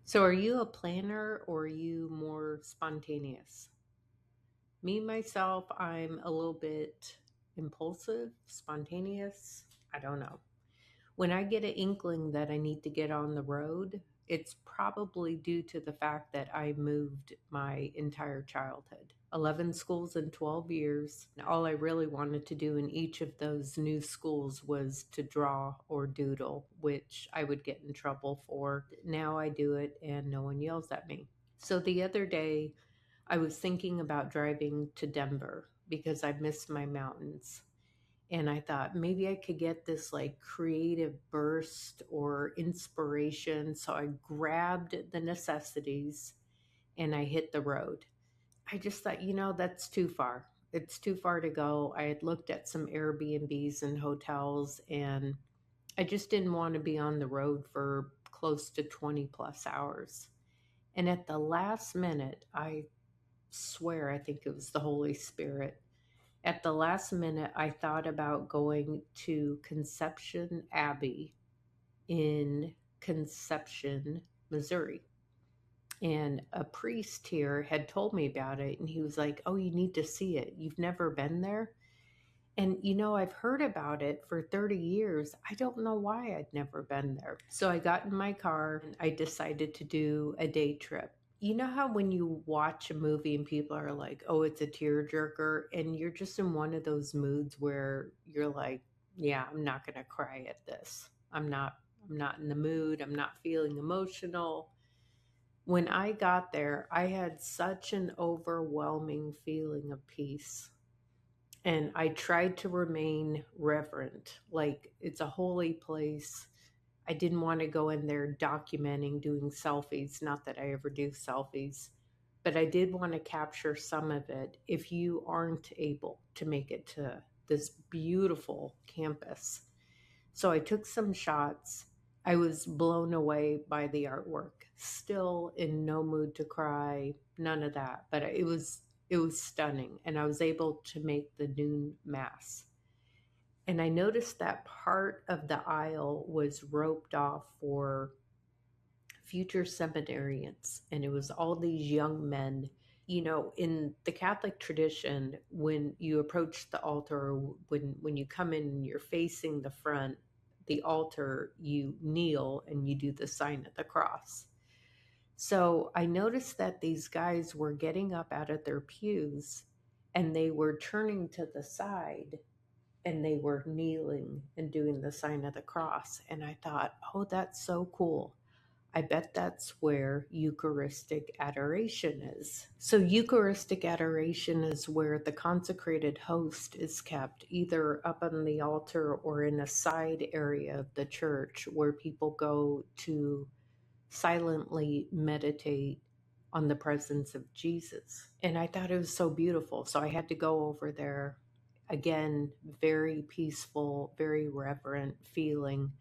So, are you a planner or are you more spontaneous? Me, myself, I'm a little bit impulsive, spontaneous. I don't know. When I get an inkling that I need to get on the road, it's probably due to the fact that I moved my entire childhood. 11 schools in 12 years. And all I really wanted to do in each of those new schools was to draw or doodle, which I would get in trouble for. Now I do it and no one yells at me. So the other day, I was thinking about driving to Denver because I miss my mountains. And I thought maybe I could get this like creative burst or inspiration. So I grabbed the necessities and I hit the road. I just thought, that's too far. It's too far to go. I had looked at some Airbnbs and hotels, and I just didn't want to be on the road for close to 20 plus hours. And at the last minute, I swear, I think it was the Holy Spirit. At the last minute, I thought about going to Conception Abbey in Conception, Missouri. And a priest here had told me about it, and he was like, "Oh, you need to see it. You've never been there?" And I've heard about it for 30 years. I don't know why I'd never been there. So I got in my car and I decided to do a day trip. You know how when you watch a movie and people are like, "Oh, it's a tearjerker," and you're just in one of those moods where you're like, "Yeah, I'm not going to cry at this. I'm not in the mood. I'm not feeling emotional." When I got there, I had such an overwhelming feeling of peace, and I tried to remain reverent. Like, it's a holy place. I didn't want to go in there documenting, doing selfies. Not that I ever do selfies, but I did want to capture some of it if you aren't able to make it to this beautiful campus. So I took some shots. I was blown away by the artwork. Still in no mood to cry, none of that, but it was stunning, and I was able to make the noon mass. And I noticed that part of the aisle was roped off for future seminarians, and it was all these young men. In the Catholic tradition, when you approach the altar, when you come in and you're facing the front, the altar, you kneel and you do the sign of the cross. So I noticed that these guys were getting up out of their pews and they were turning to the side and they were kneeling and doing the sign of the cross. And I thought, oh, that's so cool. I bet that's where Eucharistic adoration is. So, Eucharistic adoration is where the consecrated host is kept, either up on the altar or in a side area of the church where people go to silently meditate on the presence of Jesus. And I thought it was so beautiful. So, I had to go over there. Again, very peaceful, very reverent feeling.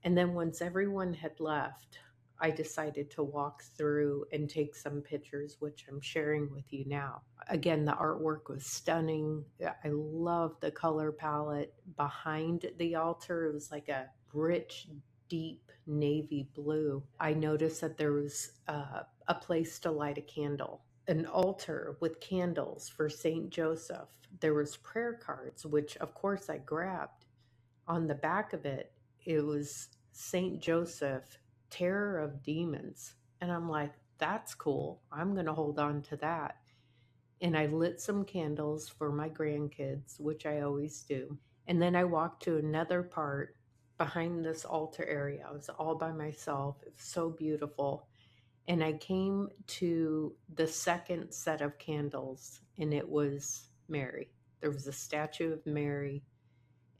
And then once everyone had left, I decided to walk through and take some pictures, which I'm sharing with you now. Again, the artwork was stunning. I love the color palette behind the altar. It was like a rich, deep navy blue. I noticed that there was a place to light a candle, an altar with candles for Saint Joseph. There was prayer cards, which of course I grabbed. On the back of it, it was Saint Joseph, Terror of Demons. And I'm like, that's cool. I'm going to hold on to that. And I lit some candles for my grandkids, which I always do. And then I walked to another part behind this altar area. I was all by myself. It was so beautiful. And I came to the second set of candles, and it was Mary. There was a statue of Mary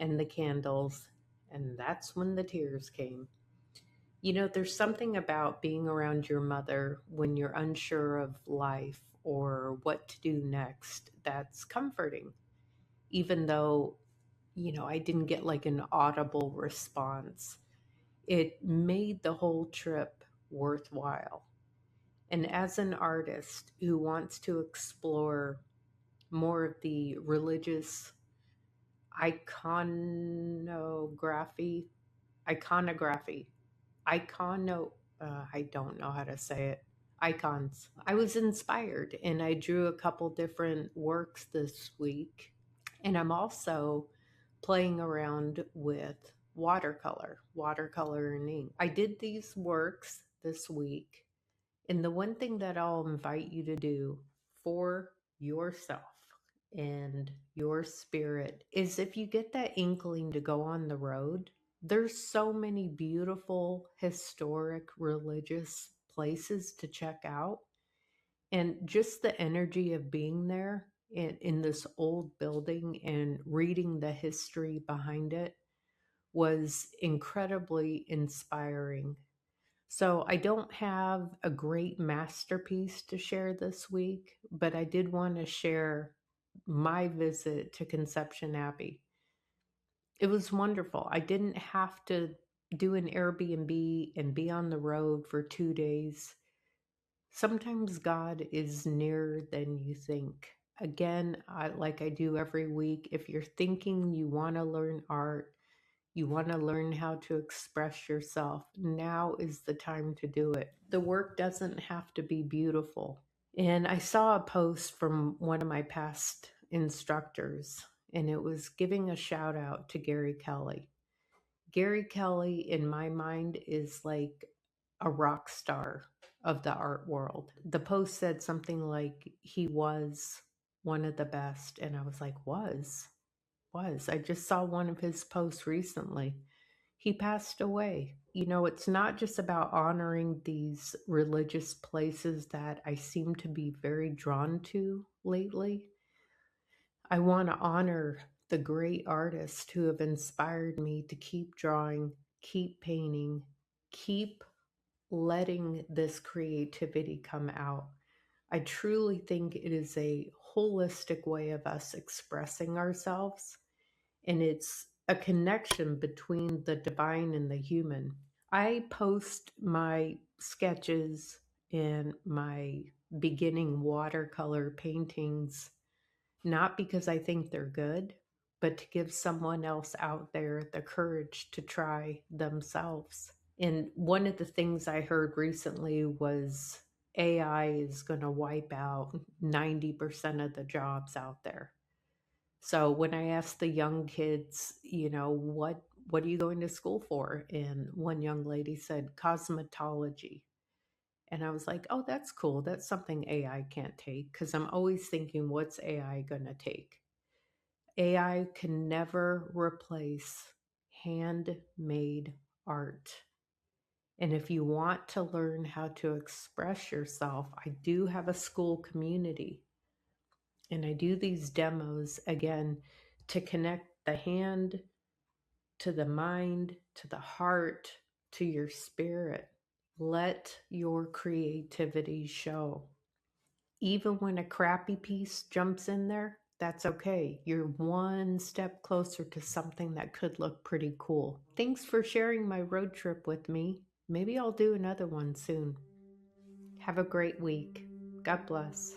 and the candles, and that's when the tears came. There's something about being around your mother when you're unsure of life or what to do next that's comforting, even though, I didn't get like an audible response. It made the whole trip worthwhile. And as an artist who wants to explore more of the religious iconography, iconography, icono, I don't know how to say it, icons. I was inspired and I drew a couple different works this week. And I'm also playing around with watercolor and ink. I did these works this week. And the one thing that I'll invite you to do for yourself and your spirit is, if you get that inkling to go on the road, there's so many beautiful historic religious places to check out, and just the energy of being there in this old building and reading the history behind it was incredibly inspiring. So I don't have a great masterpiece to share this week, but I did want to share my visit to Conception Abbey. It was wonderful. I didn't have to do an Airbnb and be on the road for 2 days. Sometimes God is nearer than you think. Again, like I do every week, if you're thinking you want to learn art, you want to learn how to express yourself, now is the time to do it. The work doesn't have to be beautiful. And I saw a post from one of my past instructors, and it was giving a shout out to Gary Kelly. Gary Kelly, in my mind, is like a rock star of the art world. The post said something like he was one of the best. And I was like, was. I just saw one of his posts recently. He passed away. You know, it's not just about honoring these religious places that I seem to be very drawn to lately. I want to honor the great artists who have inspired me to keep drawing, keep painting, keep letting this creativity come out. I truly think it is a holistic way of us expressing ourselves, and it's a connection between the divine and the human. I post my sketches and my beginning watercolor paintings not because I think they're good, but to give someone else out there the courage to try themselves. And one of the things I heard recently was AI is going to wipe out 90% of the jobs out there. So when I asked the young kids, you know, what are you going to school for? And one young lady said cosmetology. And I was like, oh, that's cool. That's something AI can't take, because I'm always thinking, what's AI going to take? AI can never replace handmade art. And if you want to learn how to express yourself, I do have a school community. And I do these demos again to connect the hand to the mind, to the heart, to your spirit. Let your creativity show. Even when a crappy piece jumps in there, that's okay. You're one step closer to something that could look pretty cool. Thanks for sharing my road trip with me. Maybe I'll do another one soon. Have a great week. God bless.